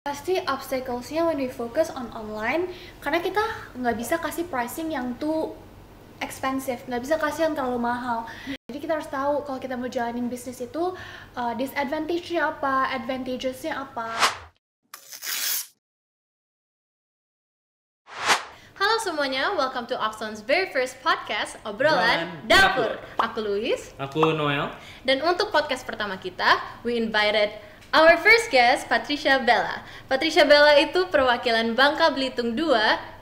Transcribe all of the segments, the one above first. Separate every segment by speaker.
Speaker 1: Pasti obstacles-nya when we focus on online, karena kita nggak bisa kasih pricing yang too expensive, nggak bisa kasih yang terlalu mahal. Jadi kita harus tahu kalau kita mau jalanin bisnis itu disadvantage-nya apa, advantages-nya apa.
Speaker 2: Halo semuanya, welcome to Oxon's very first podcast, Obrolan Dapur. Aku Luis.
Speaker 3: Aku Noel.
Speaker 2: Dan untuk podcast pertama kita, we invited our first guest, Patricia Bella. Patricia Bella itu perwakilan Bangka Belitung 2,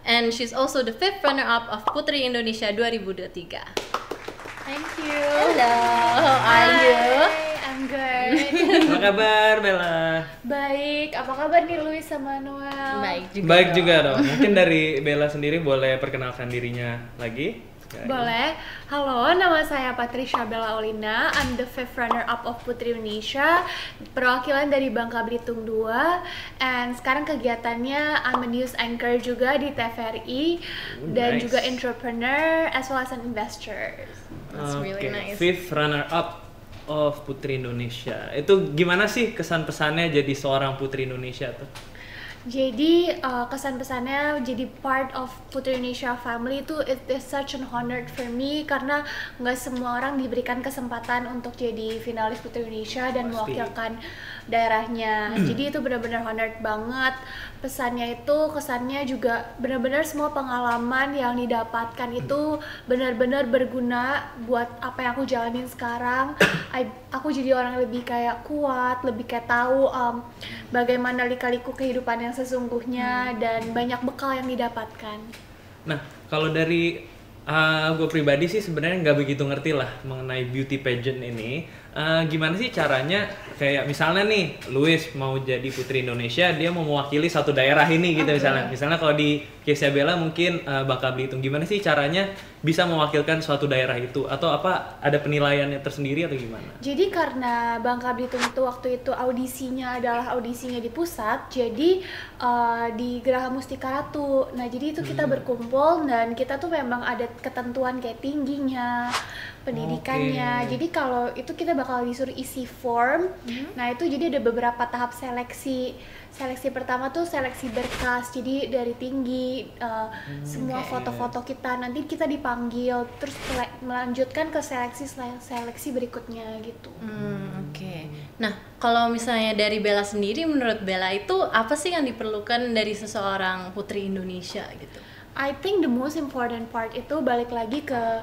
Speaker 2: and she's also the 5th runner-up of Putri Indonesia 2023.
Speaker 1: Thank you.
Speaker 2: Hello, how are you?
Speaker 1: I'm good.
Speaker 3: Apa kabar Bella?
Speaker 1: Baik, apa kabar nih Luis sama Noel?
Speaker 3: Baik juga dong. Mungkin dari Bella sendiri boleh perkenalkan dirinya lagi?
Speaker 1: Boleh. Halo, nama saya Patricia Bella Olinda. I'm the 5th runner-up of Putri Indonesia, perwakilan dari Bangka Belitung 2. And sekarang kegiatannya I'm a news anchor juga di TVRI dan juga entrepreneur as well as an investor.
Speaker 2: That's really nice.
Speaker 3: 5th runner-up of Putri Indonesia. Itu gimana sih kesan-pesannya jadi seorang Putri Indonesia tuh?
Speaker 1: Jadi kesan-pesannya jadi part of Putri Indonesia family itu it is such an honor for me, karena nggak semua orang diberikan kesempatan untuk jadi finalis Putri Indonesia dan mewakilkan daerahnya. Jadi itu benar-benar honor banget. Pesannya itu, kesannya juga benar-benar semua pengalaman yang didapatkan itu benar-benar berguna buat apa yang aku jalanin sekarang. Aku jadi orang yang lebih kayak kuat, lebih kayak tahu bagaimana lika-liku kehidupan yang sesungguhnya dan banyak bekal yang didapatkan.
Speaker 3: Nah, kalau dari gue pribadi sih sebenarnya nggak begitu ngerti lah mengenai beauty pageant ini. Gimana sih caranya, kayak misalnya nih Luis mau jadi Putri Indonesia, dia mau mewakili satu daerah ini gitu. Misalnya kalau di case Bella mungkin Bangka Belitung, gimana sih caranya bisa mewakilkan suatu daerah itu, atau apa ada penilaiannya tersendiri atau gimana?
Speaker 1: Jadi karena Bangka Belitung itu waktu itu audisinya adalah audisinya di pusat, jadi di Geraha Mustika Ratu. Nah jadi itu kita berkumpul dan kita tuh memang ada ketentuan kayak tingginya, pendidikannya. Jadi kalau itu kita bakal disuruh isi form. Nah itu jadi ada beberapa tahap seleksi. Seleksi pertama tuh seleksi berkas. Jadi dari tinggi semua foto-foto kita, nanti kita dipanggil terus melanjutkan ke seleksi berikutnya gitu.
Speaker 2: Nah, kalau misalnya dari Bella sendiri, menurut Bella itu apa sih yang diperlukan dari seseorang Putri Indonesia gitu?
Speaker 1: I think the most important part itu balik lagi ke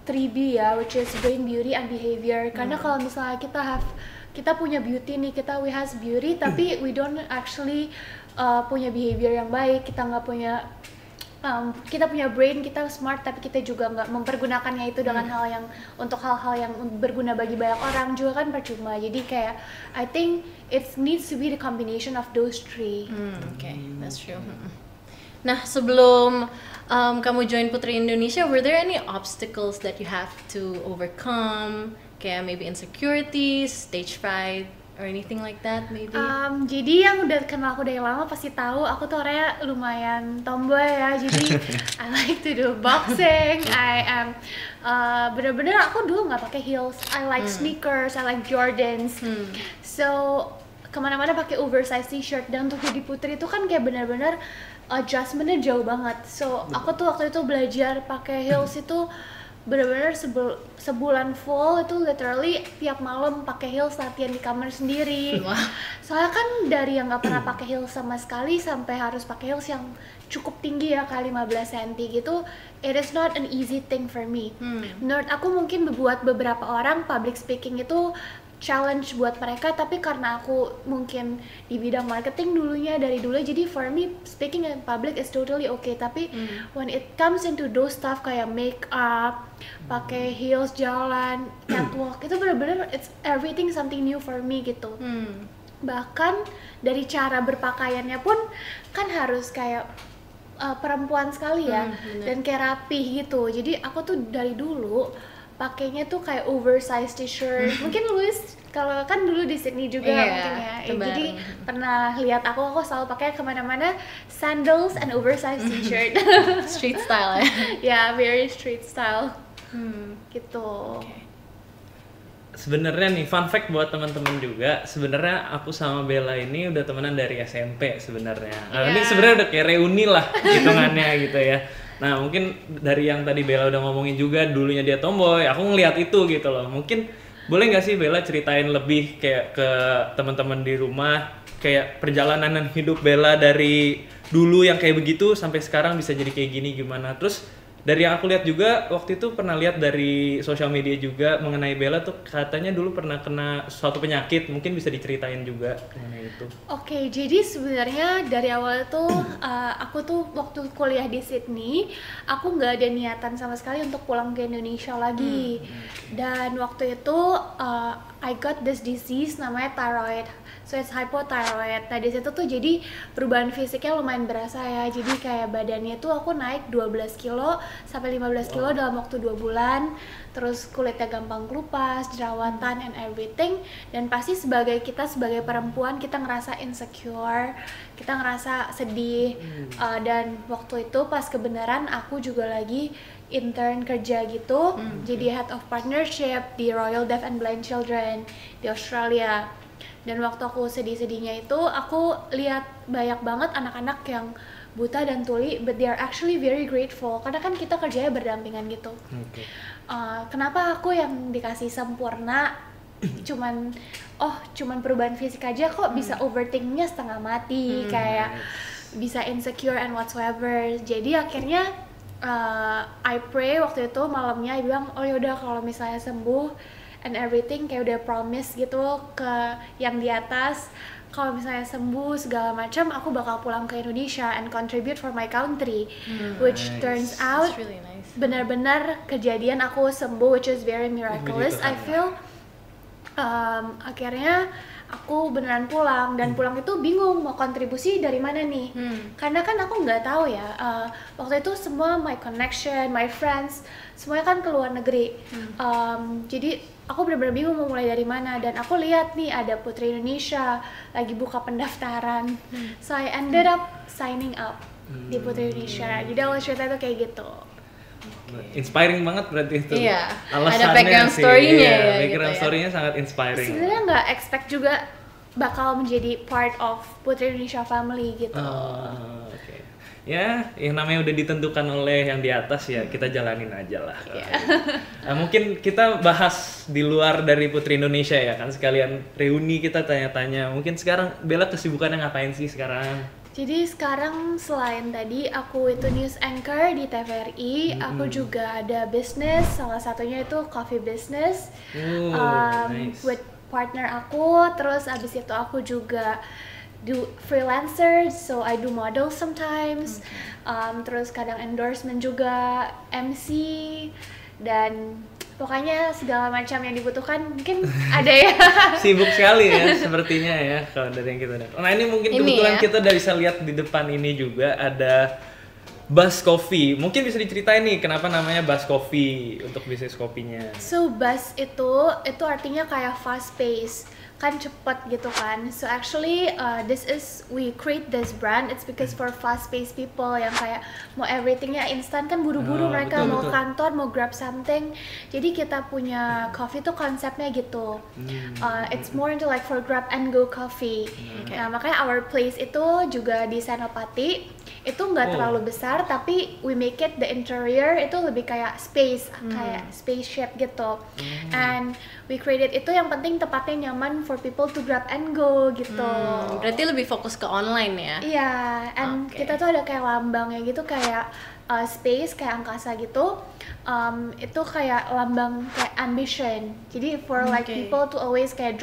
Speaker 1: 3B ya, which is brain, beauty, and behavior. Karena kalau misalnya kita punya beauty nih, we has beauty, tapi we don't actually punya behavior yang baik. Kita nggak punya kita punya brain, kita smart, tapi kita juga nggak mempergunakannya itu dengan untuk hal-hal yang berguna bagi banyak orang juga kan percuma. Jadi kayak I think it needs to be the combination of those three.
Speaker 2: That's true. Nah, sebelum kamu join Putri Indonesia, were there any obstacles that you have to overcome? Kayak maybe insecurities, stage fright, or anything like that maybe?
Speaker 1: Jadi yang udah kenal aku dari lama pasti tahu aku tuh orangnya lumayan tomboy ya. Jadi I like to do boxing. I am bener-bener aku dulu nggak pakai heels. I like sneakers, I like Jordans. So kemana-mana pakai oversized t-shirt, dan untuk jadi putri itu kan kayak bener-bener adjustmentnya jauh banget. So aku tuh waktu itu belajar pakai heels itu bener-bener sebulan full, itu literally tiap malam pakai heels, latihan di kamar sendiri. Soalnya kan dari yang nggak pernah pakai heels sama sekali sampai harus pakai heels yang cukup tinggi ya, kali 15 cm gitu, it is not an easy thing for me. Menurut aku mungkin buat beberapa orang public speaking itu challenge buat mereka, tapi karena aku mungkin di bidang marketing dulunya dari dulu, jadi for me speaking in public is totally okay. Tapi when it comes into those stuff kayak make up, pakai heels jalan, catwalk, itu bener-bener it's everything something new for me gitu. Bahkan dari cara berpakaiannya pun kan harus kayak perempuan sekali ya, dan kayak rapih gitu. Jadi aku tuh dari dulu pakainya tuh kayak oversized t-shirt. Mungkin Luis kalau kan dulu di Sydney juga mungkin ya. Jadi pernah lihat aku selalu pakai kemana-mana sandals and oversized t-shirt.
Speaker 2: Street style ya?
Speaker 1: Yeah, very street style. Gitu.
Speaker 3: sebenarnya nih fun fact buat teman-teman juga, sebenarnya aku sama Bella ini udah temenan dari SMP sebenarnya. Nah, ini sebenarnya udah kayak reuni lah hitungannya gitu ya. Nah, mungkin dari yang tadi Bella udah ngomongin juga dulunya dia tomboy, aku ngeliat itu gitu loh. Mungkin boleh nggak sih Bella ceritain lebih kayak ke teman-teman di rumah kayak perjalanan hidup Bella dari dulu yang kayak begitu sampai sekarang bisa jadi kayak gini gimana? Terus dari yang aku lihat juga waktu itu pernah lihat dari sosial media juga mengenai Bella tuh katanya dulu pernah kena suatu penyakit, mungkin bisa diceritain juga mengenai itu.
Speaker 1: Oke, jadi sebenarnya dari awal tuh aku tuh waktu kuliah di Sydney, aku nggak ada niatan sama sekali untuk pulang ke Indonesia lagi. Dan waktu itu I got this disease namanya thyroid. So it's hypothyroid. Nah di situ tuh jadi perubahan fisiknya lumayan berasa ya. Jadi kayak badannya tuh aku naik 12 kilo sampai 15 kilo dalam waktu 2 bulan. Terus kulitnya gampang kelupas, jerawatan and everything. Dan pasti kita sebagai perempuan kita ngerasa insecure, kita ngerasa sedih. Dan waktu itu pas kebenaran aku juga lagi intern kerja gitu. Jadi head of partnership di Royal Deaf and Blind Children di Australia. Dan waktu aku sedih-sedihnya itu, aku lihat banyak banget anak-anak yang buta dan tuli, but they are actually very grateful. Karena kan kita kerjanya berdampingan gitu. Kenapa aku yang dikasih sempurna, cuman perubahan fisik aja kok bisa overthinkingnya setengah mati, kayak bisa insecure and whatsoever. Jadi akhirnya I pray waktu itu malamnya, I bilang, oh yaudah kalau misalnya sembuh and everything, kayak udah promise gitu ke yang di atas, kalau misalnya sembuh segala macam aku bakal pulang ke Indonesia and contribute for my country. Which turns out
Speaker 2: That's really nice.
Speaker 1: benar-benar kejadian, aku sembuh, which is very miraculous. I feel akhirnya aku beneran pulang, dan pulang itu bingung mau kontribusi dari mana nih. Karena kan aku nggak tahu ya, waktu itu semua my connection, my friends semuanya kan ke luar negeri. Jadi aku benar-benar bingung mau mulai dari mana, dan aku lihat nih ada Putri Indonesia lagi buka pendaftaran. So I ended up signing up di Putri Indonesia. Jadi awal cerita itu kayak gitu.
Speaker 3: Inspiring banget berarti itu.
Speaker 2: Iya,
Speaker 3: Alasannya
Speaker 2: ada background
Speaker 3: sih,
Speaker 2: story-nya
Speaker 3: iya,
Speaker 2: ya,
Speaker 3: background
Speaker 2: gitu ya.
Speaker 3: story-nya sangat inspiring.
Speaker 1: Sebenarnya nggak expect juga bakal menjadi part of Putri Indonesia family gitu.
Speaker 3: Oke. Ya, yang namanya udah ditentukan oleh yang di atas ya, kita jalanin aja lah. Nah, mungkin kita bahas di luar dari Putri Indonesia ya, kan sekalian reuni kita tanya-tanya. Mungkin sekarang Bella kesibukannya ngapain sih sekarang?
Speaker 1: Jadi sekarang selain tadi aku itu news anchor di TVRI, aku juga ada bisnis, salah satunya itu coffee business
Speaker 3: Nice.
Speaker 1: with partner aku. Terus abis itu aku juga do freelancer, so I do model sometimes. Terus kadang endorsement juga, MC, dan pokoknya segala macam yang dibutuhkan mungkin ada ya.
Speaker 3: Sibuk sekali ya sepertinya ya kalau dari yang kita lihat. Nah ini mungkin kebetulan
Speaker 2: ya.
Speaker 3: kita udah bisa lihat di depan ini juga ada Buzz Coffee. Mungkin bisa diceritain nih kenapa namanya Buzz Coffee untuk bisnis kopinya.
Speaker 1: So buzz itu artinya kayak fast pace, kan cepet gitu kan. So actually we create this brand, it's because for fast paced people yang kayak mau everythingnya instan kan, buru-buru mereka
Speaker 3: betul,
Speaker 1: mau
Speaker 3: betul.
Speaker 1: kantor mau grab something. Jadi kita punya coffee tuh konsepnya gitu. It's more into like for grab and go coffee. Nah makanya our place itu juga di Senopati. Itu nggak terlalu besar, tapi we make it the interior itu lebih kayak space, kayak spaceship gitu. And we created itu yang penting tempatnya nyaman for people to grab and go gitu.
Speaker 2: Berarti lebih fokus ke online ya?
Speaker 1: Iya, and
Speaker 2: Oke.
Speaker 1: kita tuh ada kayak lambangnya gitu, kayak space, kayak angkasa gitu. Itu kayak lambang kayak ambition. Jadi for like people to always kayak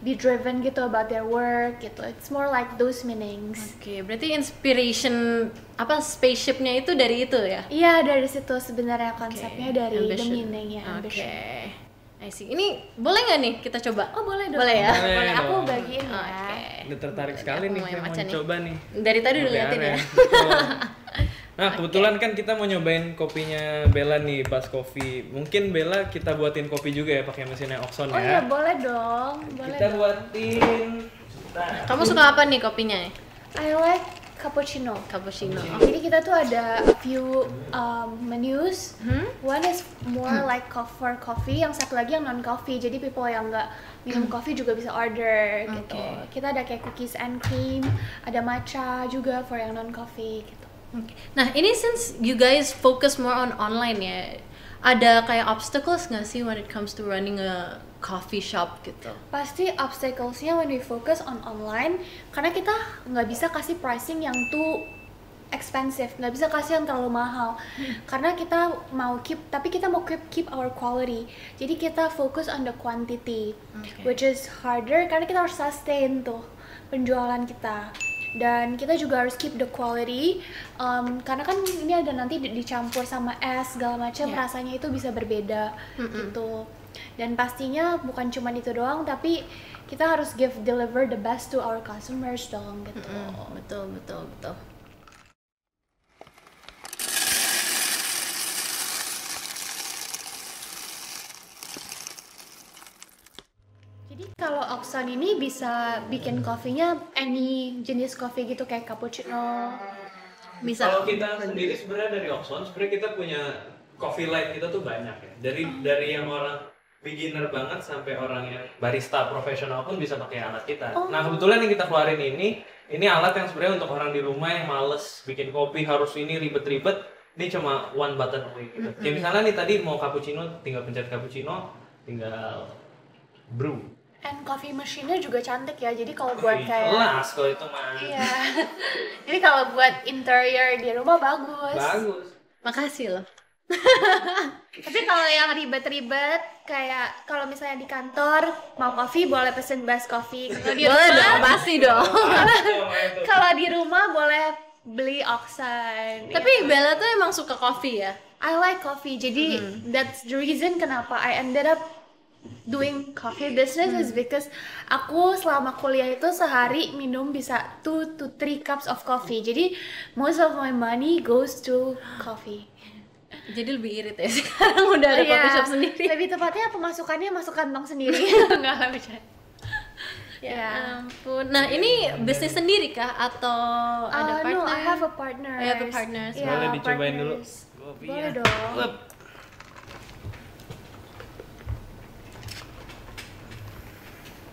Speaker 1: be driven gitu about their work gitu. It's more like those meanings.
Speaker 2: Oke, berarti inspiration spaceshipnya itu dari itu ya?
Speaker 1: Iya, dari situ sebenarnya konsepnya dari the
Speaker 2: Ambition.
Speaker 1: meaning ya,
Speaker 2: Oke,
Speaker 1: ambition.
Speaker 2: I see. Ini boleh nggak nih kita coba?
Speaker 1: Oh boleh dong.
Speaker 2: Boleh ya?
Speaker 1: Boleh, aku
Speaker 3: dong.
Speaker 1: bagiin ya.
Speaker 2: Oke.
Speaker 3: Udah tertarik sekali
Speaker 2: Aku
Speaker 3: nih,
Speaker 2: mau
Speaker 3: saya mau
Speaker 2: baca nih.
Speaker 3: coba nih.
Speaker 2: Dari tadi udah
Speaker 3: Kopi
Speaker 2: liatin ya?
Speaker 3: aren. Betul. Nah kebetulan kan kita mau nyobain kopinya Bella nih, Buzz Coffee. Mungkin Bella kita buatin kopi juga ya pakai mesinnya Oxon
Speaker 1: Oh iya
Speaker 3: ya.
Speaker 1: boleh dong, boleh
Speaker 3: Kita
Speaker 1: dong.
Speaker 3: buatin.
Speaker 2: Kamu suka apa nih kopinya?
Speaker 1: I like Cappuccino.
Speaker 2: Cappuccino.
Speaker 1: Jadi kita tuh ada a few menus. One is more like for coffee, yang satu lagi yang non coffee. Jadi people yang nggak minum coffee juga bisa order gitu. Kita ada kayak cookies and cream, ada matcha juga for yang non coffee gitu.
Speaker 2: Okay. Nah, ini since you guys focus more on online ya, ada kayak obstacles nggak sih when it comes to running a coffee shop gitu?
Speaker 1: Pasti obstacles-nya when we focus on online, karena kita nggak bisa kasih pricing yang too expensive, nggak bisa kasih yang terlalu mahal, karena kita mau kita mau keep our quality. Jadi kita fokus on the quantity, which is harder karena kita harus sustain tuh penjualan kita. Dan kita juga harus keep the quality, karena kan ini ada nanti dicampur sama es segala macam, rasanya itu bisa berbeda gitu. Dan pastinya bukan cuma itu doang, tapi kita harus deliver the best to our customers dong gitu.
Speaker 2: Betul.
Speaker 1: Jadi kalau Oxon ini bisa bikin kopinya any jenis kopi gitu, kayak cappuccino.
Speaker 2: Bisa.
Speaker 3: Kalau kita sendiri sebenarnya dari Oxon, sebenarnya kita punya coffee line kita tuh banyak ya. Dari yang orang beginner banget sampai orang yang barista profesional pun bisa pakai alat kita. Nah, kebetulan yang kita keluarin ini alat yang sebenarnya untuk orang di rumah yang males bikin kopi harus ini ribet-ribet. Ini cuma one button away gitu. Kayak misalnya nih tadi mau cappuccino, tinggal pencet cappuccino, tinggal brew.
Speaker 1: And coffee machine-nya juga cantik ya. Jadi kalau buat kayak
Speaker 3: jelas kalau itu mah.
Speaker 1: Iya. Jadi kalau buat interior di rumah bagus.
Speaker 2: Makasih loh.
Speaker 1: Tapi kalau yang ribet-ribet kayak kalau misalnya di kantor mau kopi boleh pesen Best Coffee. Kalau di
Speaker 2: Boleh
Speaker 1: rumah,
Speaker 2: dong, pasti dong.
Speaker 1: kalau di rumah boleh beli Oxon.
Speaker 2: Tapi Bella tuh emang suka kopi ya?
Speaker 1: I like coffee. Jadi that's the reason kenapa I ended up doing coffee business is because aku selama kuliah itu sehari minum bisa 2 to 3 cups of coffee. Jadi most of my money goes to coffee.
Speaker 2: Jadi lebih irit ya sekarang udah ada coffee shop sendiri.
Speaker 1: Lebih tepatnya pemasukannya masuk kantong sendiri. Enggak lah bercanda.
Speaker 2: Ya ampun. Nah, ini bisnis sendiri kah atau ada partner?
Speaker 1: No, I have a partner.
Speaker 2: I have a partner.
Speaker 3: Boleh dicobain dulu.
Speaker 1: Boleh dong.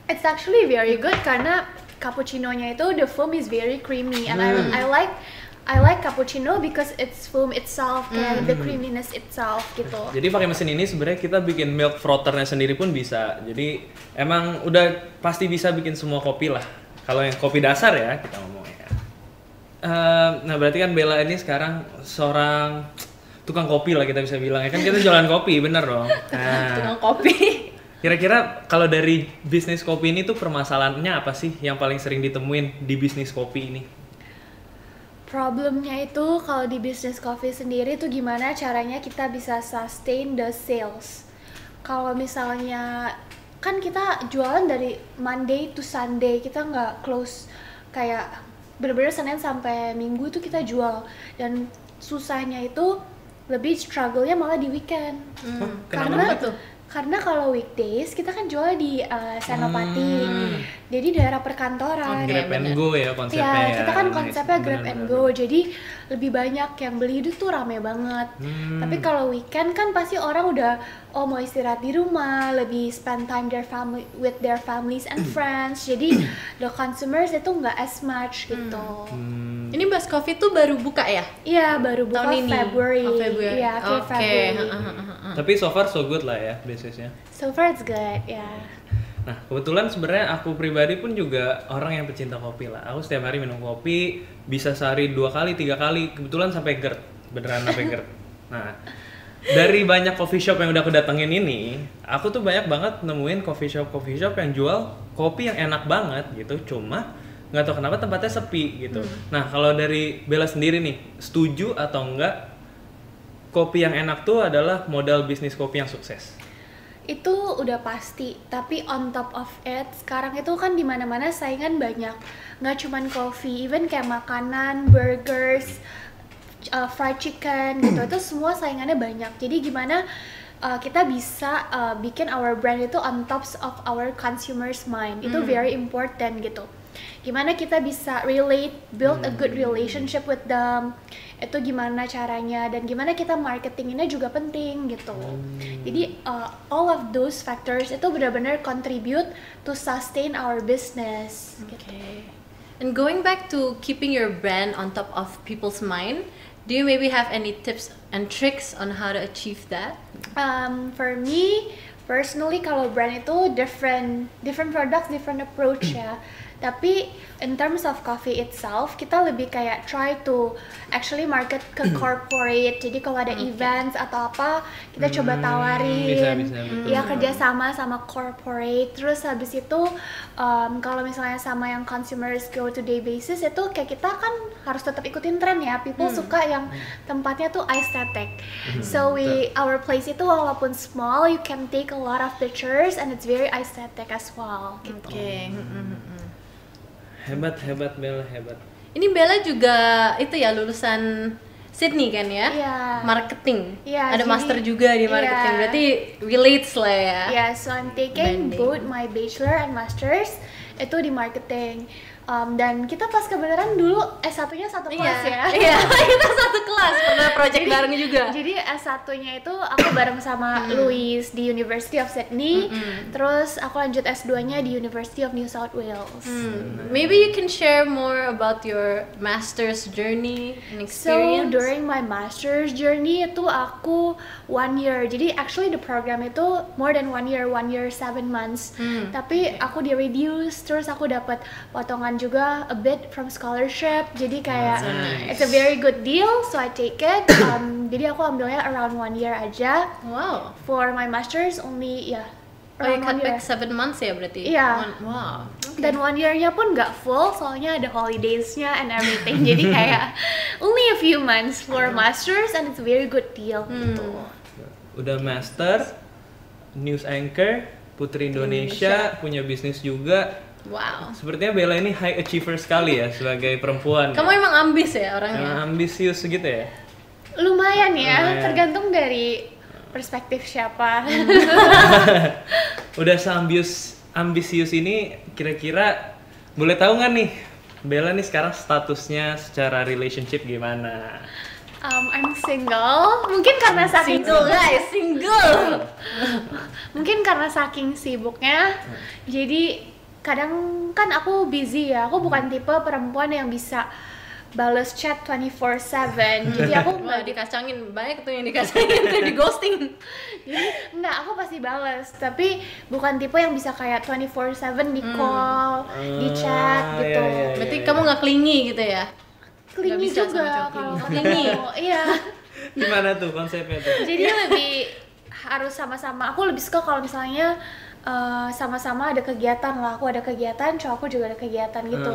Speaker 1: It's actually very good karena cappuccino-nya itu the foam is very creamy and I like cappuccino because it's foam itself, kayak the creaminess itself gitu.
Speaker 3: Jadi pakai mesin ini sebenarnya kita bikin milk frothernya sendiri pun bisa. Jadi emang udah pasti bisa bikin semua kopi lah. Kalau yang kopi dasar ya kita ngomongnya. Nah berarti kan Bella ini sekarang seorang tukang kopi lah kita bisa bilang ya kan, kita jualan kopi bener dong. Nah,
Speaker 2: Tukang kopi.
Speaker 3: kira-kira kalau dari bisnis kopi ini tuh permasalahannya apa sih yang paling sering ditemuin di bisnis kopi ini?
Speaker 1: Problemnya itu kalau di bisnis coffee sendiri tuh gimana caranya kita bisa sustain the sales. Kalau misalnya kan kita jualan dari Monday to Sunday, kita nggak close kayak bener-bener Senin sampai Minggu itu kita jual, dan susahnya itu lebih struggle-nya malah di weekend.
Speaker 3: Kenapa
Speaker 2: tuh?
Speaker 1: Karena kalau weekdays kita kan jual di Senopati, jadi daerah perkantoran.
Speaker 3: Grab and go ya konsepnya ya.
Speaker 1: Kita kan konsepnya grab and go, jadi lebih banyak yang beli itu tuh rame banget. Tapi kalau weekend kan pasti orang udah mau istirahat di rumah, lebih spend time with their families and friends. Jadi the consumers itu nggak as much gitu.
Speaker 2: Ini Best Coffee tuh baru buka ya?
Speaker 1: Iya, baru buka
Speaker 2: Tahun ini?
Speaker 1: February.
Speaker 2: Oh, February.
Speaker 1: Iya, akhir February.
Speaker 3: Tapi so far so good lah ya bisnisnya.
Speaker 1: So far it's good, ya.
Speaker 3: Nah, kebetulan sebenarnya aku pribadi pun juga orang yang pecinta kopi lah. Aku setiap hari minum kopi, bisa sehari 2 kali, 3 kali, kebetulan sampai GERD, beneran sampai GERD. Nah, dari banyak coffee shop yang udah aku datengin ini, aku tuh banyak banget nemuin coffee shop yang jual kopi yang enak banget gitu, cuma nggak tahu kenapa tempatnya sepi gitu. Nah, kalau dari Bella sendiri nih, setuju atau enggak kopi yang enak tuh adalah modal bisnis kopi yang sukses?
Speaker 1: Itu udah pasti, tapi on top of it, sekarang itu kan di mana-mana saingan banyak. Nggak cuman coffee, even kayak makanan, burgers, fried chicken gitu, itu semua saingannya banyak. Jadi gimana kita bisa bikin our brand itu on top of our consumers mind, itu very important gitu. gimana kita bisa build a good relationship with them, itu gimana caranya, dan gimana kita marketinginnya juga penting gitu. Jadi all of those factors itu benar-benar contribute to sustain our business.
Speaker 2: Okay. And going back to keeping your brand on top of people's mind, do you maybe have any tips and tricks on how to achieve that?
Speaker 1: For me personally, kalau brand itu different products, different approach ya. Tapi in terms of coffee itself, kita lebih kayak try to actually market ke corporate. Jadi kalau ada events atau apa, kita coba tawarin,
Speaker 3: bisa,
Speaker 1: ya kerja sama corporate. Terus habis itu kalau misalnya sama yang consumers go to day basis, itu kayak kita kan harus tetap ikutin tren ya. People suka yang tempatnya tuh aesthetic. So our place itu walaupun small, you can take a lot of pictures and it's very aesthetic as well. Gitu.
Speaker 2: Okay.
Speaker 3: Hebat Bella, hebat.
Speaker 2: Ini Bella juga itu ya lulusan Sydney kan ya?
Speaker 1: Iya.
Speaker 2: Marketing.
Speaker 1: Iya,
Speaker 2: Ada
Speaker 1: jadi-
Speaker 2: master juga di marketing.
Speaker 1: iya.
Speaker 2: Berarti relates lah ya.
Speaker 1: Yeah, so I'm taking
Speaker 2: Branding.
Speaker 1: both my bachelor and masters itu di marketing. Dan kita pas kebenaran dulu S1-nya satu kelas ya.
Speaker 2: Iya, kita satu kelas, pernah project bareng juga.
Speaker 1: Jadi S1-nya itu aku bareng sama Louis di University of Sydney. Terus aku lanjut S2-nya di University of New South Wales.
Speaker 2: Maybe you can share more about your master's journey and
Speaker 1: So
Speaker 2: experience.
Speaker 1: during my master's journey itu aku 1 year. Jadi actually the program itu more than 1 year 7 months. Tapi aku di reduce, terus aku dapat potongan juga a bit from scholarship. Jadi kayak
Speaker 2: So nice.
Speaker 1: it's a very good deal, so I take it. Jadi aku ambilnya around 1 year aja.
Speaker 2: Wow.
Speaker 1: For my master's only
Speaker 2: Oh, you
Speaker 1: around 1
Speaker 2: cut
Speaker 1: year.
Speaker 2: back 7 months ya berarti?
Speaker 1: Iya.
Speaker 2: Wow.
Speaker 1: Dan 1 year-nya pun nggak full, soalnya ada holidays-nya and everything. Jadi kayak only a few months for masters and it's a very good deal gitu.
Speaker 3: Udah master, news anchor, Putri Indonesia, punya bisnis juga.
Speaker 2: Wow.
Speaker 3: Sepertinya Bella ini high achiever sekali ya sebagai perempuan.
Speaker 2: Kamu emang ambis ya orangnya?
Speaker 3: Yang ambisius gitu ya.
Speaker 1: Lumayan ya,
Speaker 3: Lumayan.
Speaker 1: tergantung dari perspektif siapa.
Speaker 3: Udah ambisius ini kira-kira boleh tahu nggak nih Bella nih sekarang statusnya secara relationship gimana?
Speaker 1: I'm single, mungkin karena saking
Speaker 2: Single guys, single.
Speaker 1: mungkin karena saking sibuknya, jadi kadang kan aku busy ya, aku bukan tipe perempuan yang bisa bales chat 24/7. Jadi aku
Speaker 2: Wah, dikacangin banyak tuh yang dikacangin tuh di ghosting.
Speaker 1: jadi enggak, aku pasti bales, tapi bukan tipe yang bisa kayak 24/7 di call, di chat
Speaker 3: Ah,
Speaker 1: gitu.
Speaker 3: iya, iya.
Speaker 2: Berarti kamu nggak clingy gitu ya?
Speaker 1: Clingy
Speaker 2: Nggak bisa
Speaker 1: juga
Speaker 2: sama cowok
Speaker 1: kalau
Speaker 2: clingy.
Speaker 1: ketemu. Iya.
Speaker 3: Gimana tuh konsepnya tuh?
Speaker 1: Jadi lebih harus sama-sama. Aku lebih suka kalau misalnya sama-sama ada kegiatan lah. Aku ada kegiatan, cowokku juga ada kegiatan gitu.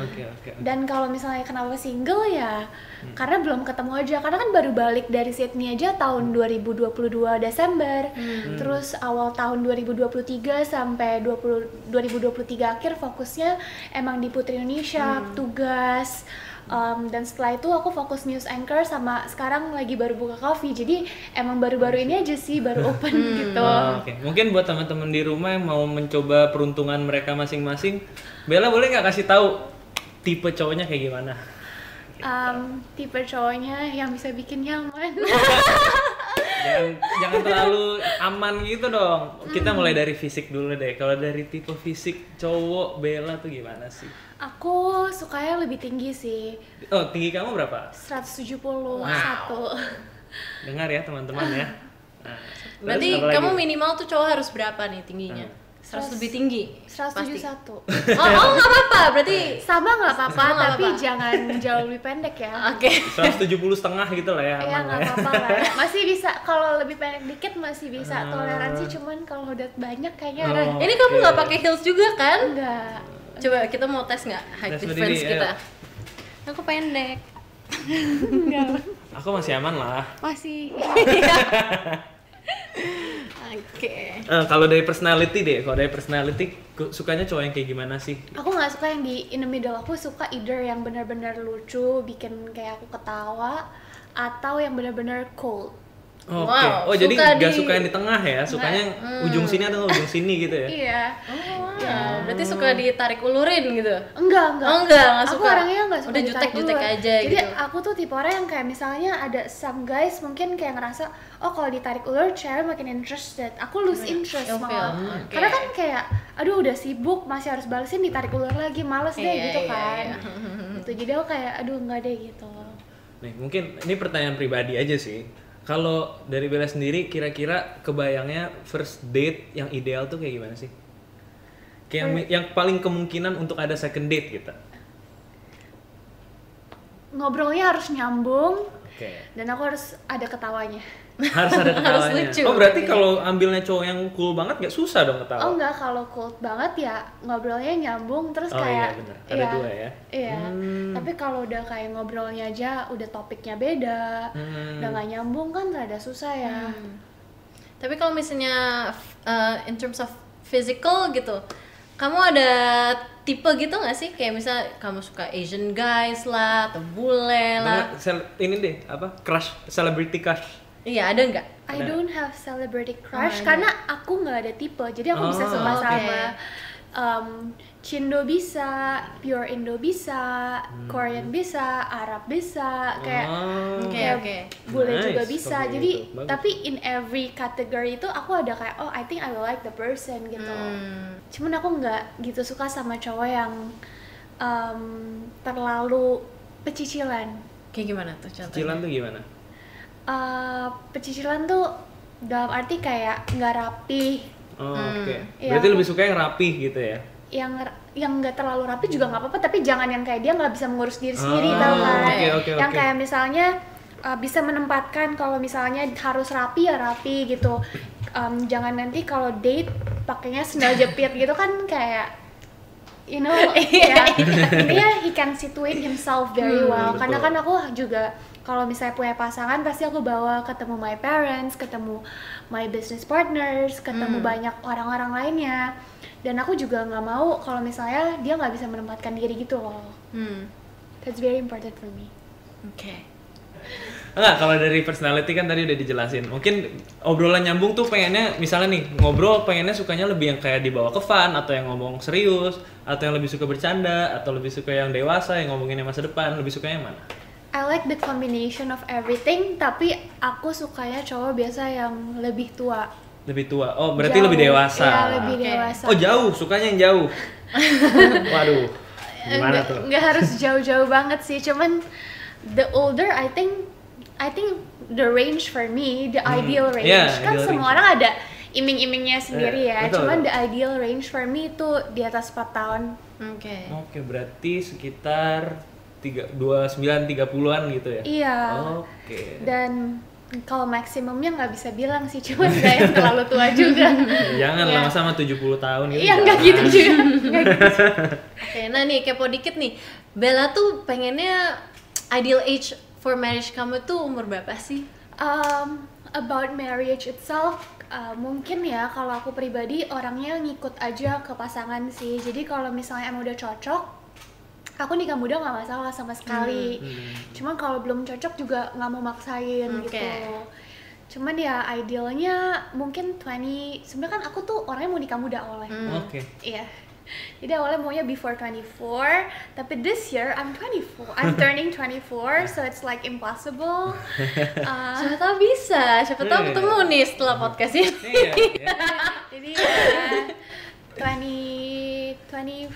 Speaker 3: Oke.
Speaker 1: Dan kalau misalnya kenapa single ya, karena belum ketemu aja. Karena kan baru balik dari Sydney aja tahun 2022 Desember. Terus awal tahun 2023 sampai 2023 akhir fokusnya emang di Putri Indonesia, tugas. Dan setelah itu aku fokus news anchor, sama sekarang lagi baru buka coffee. Jadi emang baru-baru ini aja sih baru open gitu.
Speaker 3: Oke. Mungkin buat teman-teman di rumah yang mau mencoba peruntungan mereka masing-masing, Bella boleh nggak kasih tahu tipe cowoknya kayak gimana?
Speaker 1: Tipe cowoknya yang bisa bikin nyaman.
Speaker 3: Jangan terlalu aman gitu dong. Kita mulai dari fisik dulu deh. Kalau dari tipe fisik cowok Bella tuh gimana sih?
Speaker 1: Aku sukanya lebih tinggi sih,
Speaker 3: Oh, tinggi kamu berapa?
Speaker 1: 171.
Speaker 3: Dengar ya teman-teman ya. Nah,
Speaker 2: Berarti
Speaker 3: terus apa
Speaker 2: kamu
Speaker 3: lagi?
Speaker 2: minimal tuh cowok harus berapa nih tingginya? 100 lebih tinggi? Pasti.
Speaker 1: 171.
Speaker 2: Oh nggak apa-apa, berarti
Speaker 1: Sama nggak apa-apa,
Speaker 2: Sama nggak
Speaker 1: tapi
Speaker 2: apa-apa.
Speaker 1: jangan jauh lebih pendek ya.
Speaker 2: oke.
Speaker 3: 170,5 gitu lah ya,
Speaker 1: Ya
Speaker 3: aman
Speaker 1: nggak
Speaker 3: lah ya.
Speaker 1: apa-apa lah. Masih bisa, kalau lebih pendek dikit masih bisa toleransi. Cuman kalau udah banyak kayaknya
Speaker 3: Oh.
Speaker 2: Ini kamu
Speaker 3: Oke.
Speaker 2: nggak pakai heels juga kan?
Speaker 1: enggak.
Speaker 2: Coba kita mau tes nggak height
Speaker 3: Tes
Speaker 2: difference
Speaker 3: berdiri,
Speaker 2: kita?
Speaker 3: ayo.
Speaker 2: Aku pendek.
Speaker 3: Aku masih aman lah.
Speaker 1: Masih.
Speaker 2: Oke.
Speaker 3: Kalau dari personality deh, sukanya cowok yang kayak gimana sih?
Speaker 1: Aku nggak suka yang di in the middle. Aku suka either yang benar-benar lucu, bikin kayak aku ketawa, atau yang benar-benar cold.
Speaker 3: Oke.
Speaker 2: Wow,
Speaker 3: Oh, jadi
Speaker 2: suka
Speaker 3: nggak
Speaker 2: di-
Speaker 3: suka yang di tengah ya? Sukanya ujung sini atau ujung sini gitu ya?
Speaker 1: Iya.
Speaker 2: Oh, wow. Berarti suka ditarik ulurin gitu.
Speaker 1: Enggak.
Speaker 2: Oh, nggak
Speaker 1: Aku
Speaker 2: suka.
Speaker 1: orangnya nggak suka
Speaker 2: Udah
Speaker 1: ditarik
Speaker 2: jutek-jutek
Speaker 1: ulur.
Speaker 2: aja
Speaker 1: Jadi
Speaker 2: gitu.
Speaker 1: aku tuh tipe orang yang kayak misalnya ada some guys mungkin kayak ngerasa, oh kalau ditarik ulur cewek makin interested. Aku lose interest
Speaker 2: Ilfil.
Speaker 1: malah.
Speaker 2: Oke.
Speaker 1: Karena kan kayak, aduh udah sibuk masih harus balesin ditarik ulur lagi, males deh
Speaker 2: Iya,
Speaker 1: gitu
Speaker 2: iya,
Speaker 1: kan.
Speaker 2: iya.
Speaker 1: Gitu. Jadi aku kayak, aduh enggak deh gitu.
Speaker 3: Nih, mungkin ini pertanyaan pribadi aja sih. Kalau dari Bella sendiri, kira-kira kebayangnya first date yang ideal tuh kayak gimana sih? Kayak yang paling kemungkinan untuk ada second date gitu.
Speaker 1: Ngobrolnya harus nyambung
Speaker 3: Oke.
Speaker 1: dan aku harus ada ketawanya.
Speaker 3: Harus ada ketawanya.
Speaker 2: lucu.
Speaker 3: Oh, berarti kalau ambilnya cowok yang cool banget gak susah dong ketawa?
Speaker 1: Oh enggak, kalau cold banget ya ngobrolnya nyambung terus
Speaker 3: Oh,
Speaker 1: kayak
Speaker 3: iya, bener. Ada dua ya?
Speaker 1: Iya. Tapi kalau udah kayak ngobrolnya aja udah topiknya beda, udah gak nyambung kan rada susah ya.
Speaker 2: Tapi kalau misalnya in terms of physical gitu, kamu ada tipe gitu nggak sih? Kayak misal kamu suka Asian guys lah, atau bule lah.
Speaker 3: Ini deh, apa? Crush, celebrity crush.
Speaker 2: Iya, ada nggak?
Speaker 1: I don't have celebrity crush
Speaker 2: ada.
Speaker 1: karena aku nggak ada tipe. Jadi aku bisa suka
Speaker 2: oke.
Speaker 1: sama Cindo bisa, pure Indo bisa, Korean bisa, Arab bisa, kayak
Speaker 2: Oke,
Speaker 1: kayak
Speaker 2: oke.
Speaker 1: bule
Speaker 3: Nice,
Speaker 1: juga bisa.
Speaker 3: kalau
Speaker 1: Jadi
Speaker 3: gitu. Bagus.
Speaker 1: tapi in every category itu aku ada kayak I think I will like the person gitu. Cuman aku nggak gitu suka sama cowok yang terlalu pecicilan.
Speaker 2: Kayak gimana tuh contohnya?
Speaker 3: Cicilan tuh gimana?
Speaker 1: Pecicilan tuh dalam arti kayak nggak rapi,
Speaker 3: Oh, oke.
Speaker 1: Iya,
Speaker 3: Berarti
Speaker 1: aku-
Speaker 3: lebih suka yang rapih gitu ya?
Speaker 1: yang nggak terlalu rapi juga nggak apa-apa, tapi jangan yang kayak dia nggak bisa mengurus diri sendiri,
Speaker 3: Ah,
Speaker 1: tau kan?
Speaker 3: oke,
Speaker 1: Yang
Speaker 3: oke.
Speaker 1: kayak misalnya bisa menempatkan kalau misalnya harus rapi ya rapi gitu. Jangan nanti kalau date pakainya sendal jepit gitu kan kayak you know ya ini ya he can situate himself very well. Karena
Speaker 3: betul.
Speaker 1: kan aku juga kalau misalnya punya pasangan pasti aku bawa ketemu my parents, ketemu my business partners, ketemu banyak orang-orang lainnya. Dan aku juga nggak mau kalau misalnya dia nggak bisa menempatkan diri gitu loh. That's very important for me.
Speaker 2: Oke.
Speaker 3: Enggak, kalau dari personality kan tadi udah dijelasin. Mungkin obrolan nyambung tuh pengennya, misalnya nih, ngobrol pengennya sukanya lebih yang kayak dibawa ke fun, atau yang ngomong serius, atau yang lebih suka bercanda, atau lebih suka yang dewasa, yang ngomonginnya masa depan, lebih suka yang mana?
Speaker 1: I like the combination of everything, tapi aku sukanya cowok biasa yang lebih tua.
Speaker 3: Lebih tua. Oh, berarti
Speaker 1: Jauh.
Speaker 3: lebih dewasa.
Speaker 1: Iya, lebih
Speaker 2: Oke.
Speaker 1: dewasa.
Speaker 3: Oh, jauh, sukanya yang jauh. Waduh. Gimana tuh?
Speaker 1: Nggak harus jauh-jauh banget sih, cuman the older I think the range for me, the ideal range.
Speaker 3: Yeah,
Speaker 1: Kan
Speaker 3: ideal
Speaker 1: semua
Speaker 3: range.
Speaker 1: orang ada iming-imingnya sendiri ya.
Speaker 3: betul,
Speaker 1: Cuman
Speaker 3: betul.
Speaker 1: the ideal range for me itu di atas 4 tahun.
Speaker 2: Oke.
Speaker 3: Oke, berarti sekitar 29-30-an gitu ya?
Speaker 1: Iya.
Speaker 3: Oke.
Speaker 1: Dan kalau maksimumnya nggak bisa bilang sih, cuman nggak yang terlalu tua juga.
Speaker 3: Jangan
Speaker 1: Iya.
Speaker 3: lah sama 70 tahun gitu.
Speaker 1: Iya nggak gitu
Speaker 3: jangan.
Speaker 1: juga. Nggak gitu.
Speaker 2: Oke, nah nih kepo dikit nih. Bella tuh pengennya ideal age for marriage kamu tuh umur berapa sih?
Speaker 1: About marriage itself, mungkin ya kalau aku pribadi orangnya ngikut aja ke pasangan sih. Jadi kalau misalnya emang udah cocok, aku nikah muda nggak masalah sama sekali. Cuman kalau belum cocok juga nggak mau maksain
Speaker 2: Oke.
Speaker 1: gitu. Cuman ya idealnya mungkin 20. Sebenarnya kan aku tuh orangnya mau nikah muda awalnya.
Speaker 3: Oke.
Speaker 1: Iya. Jadi awalnya maunya before 24, tapi this year I'm 24. I'm turning 24, so it's like impossible.
Speaker 2: Siapa tahu bisa, siapa tahu
Speaker 3: Iya.
Speaker 2: ketemu nih setelah podcast ini.
Speaker 3: Iya, iya.
Speaker 1: Jadi ya 25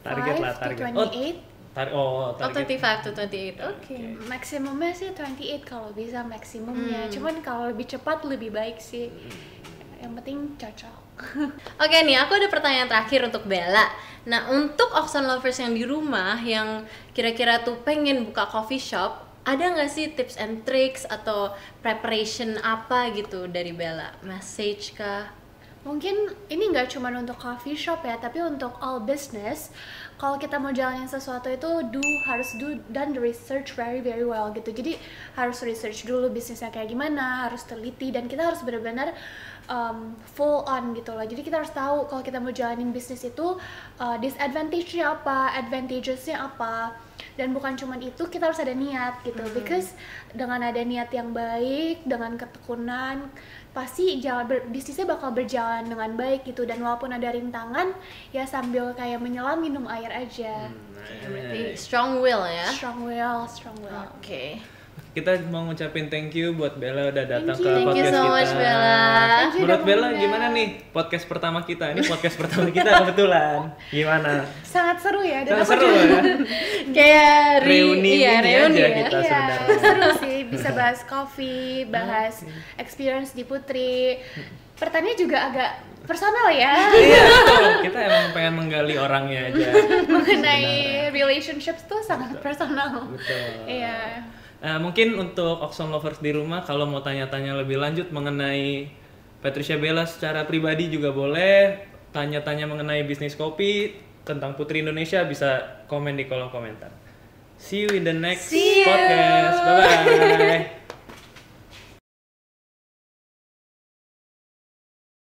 Speaker 3: Target lah,
Speaker 1: to
Speaker 3: target.
Speaker 1: 28.
Speaker 2: Oh,
Speaker 3: Target.
Speaker 2: 25 to 28. Oke.
Speaker 1: Maksimumnya sih 28 kalau bisa maksimumnya. Cuman kalau lebih cepat lebih baik sih. Yang penting cocok.
Speaker 2: Oke nih, aku ada pertanyaan terakhir untuk Bella. Nah, untuk Oxon lovers yang di rumah yang kira-kira tuh pengen buka coffee shop, ada nggak sih tips and tricks atau preparation apa gitu dari Bella? Message kah?
Speaker 1: Mungkin ini nggak cuma untuk coffee shop ya, tapi untuk all business. Kalau kita mau jalanin sesuatu itu harus done the research very very well gitu. Jadi harus research dulu bisnisnya kayak gimana, harus teliti dan kita harus benar-benar full on gitu loh. Jadi kita harus tahu kalau kita mau jalanin bisnis itu disadvantage-nya apa, advantages-nya apa. Dan bukan cuma itu, kita harus ada niat gitu. Because dengan ada niat yang baik, dengan ketekunan, pasti bisnisnya bakal berjalan dengan baik gitu. Dan walaupun ada rintangan, ya sambil kayak menyelam minum air aja.
Speaker 2: Berarti strong will ya.
Speaker 1: Strong will, strong will.
Speaker 2: Oke.
Speaker 3: Kita mau ngucapin thank you buat Bella udah datang ke
Speaker 2: Thank you
Speaker 3: podcast
Speaker 2: so
Speaker 3: kita.
Speaker 2: much, Bella.
Speaker 1: Thank you
Speaker 3: Menurut
Speaker 1: udah
Speaker 3: Bella
Speaker 1: mengundang.
Speaker 3: gimana nih podcast pertama kita? Ini podcast pertama kita kebetulan. Gimana?
Speaker 1: Sangat seru ya. Dan
Speaker 3: Sangat
Speaker 1: aku
Speaker 3: seru
Speaker 1: juga-
Speaker 3: ya.
Speaker 2: Kayak
Speaker 3: Reuni
Speaker 2: iya,
Speaker 3: ini
Speaker 2: reuni
Speaker 3: aja
Speaker 2: ya.
Speaker 3: kita
Speaker 1: Iya,
Speaker 3: sebenarnya.
Speaker 1: seru sih, bisa bahas coffee, bahas experience di Putri. Pertanyaan juga agak personal ya.
Speaker 3: Iya, betul. Kita emang pengen menggali orangnya aja.
Speaker 1: Mengenai relationships tuh sangat personal.
Speaker 3: Betul.
Speaker 1: Iya.
Speaker 3: Mungkin untuk Oxon lovers di rumah kalau mau tanya-tanya lebih lanjut mengenai Patricia Bella secara pribadi juga boleh, tanya-tanya mengenai bisnis kopi tentang Putri Indonesia bisa komen di kolom komentar. See you in the next
Speaker 2: See you.
Speaker 3: podcast. Bye bye.